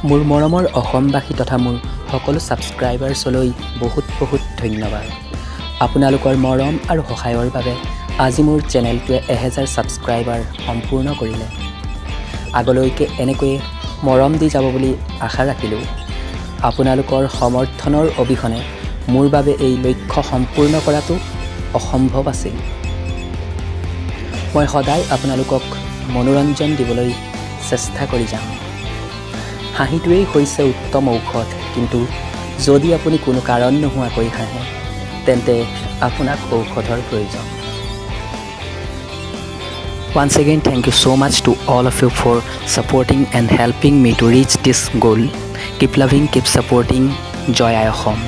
মোৰ মৰমৰ অসমবাসী তথা মোৰ সকলো ছাবস্ক্ৰাইবাৰ্ছলৈ বহুত বহুত ধন্যবাদ। আপোনালোকৰ মৰম আৰু সহায়ৰ বাবে আজি মোৰ চেনেলটোৱে 1000 ছাবস্ক্ৰাইবাৰ সম্পূৰ্ণ কৰিলে। আগলৈকে এনেকৈয়ে মৰম দি যাব বুলি আশা ৰাখিলোঁ। আপোনালোকৰ সমৰ্থনৰ অবিহনে মোৰ বাবে এই লক্ষ্য সম্পূৰ্ণ কৰাটো অসম্ভৱ আছিল। মই সদায় আপোনালোকক মনোৰঞ্জন দিবলৈ চেষ্টা কৰি যাম। হাঁহিটোৱেই হৈছে উত্তম ঔষধ, কিন্তু যদি আপুনি কোনো কাৰণ নোহোৱাকৈ হাঁহে তেন্তে আপোনাক ঔষধৰ প্ৰয়োজন। Once again, thank you so much to all of you for supporting and helping me to reach this goal. Keep loving, keep supporting. Joy I Home.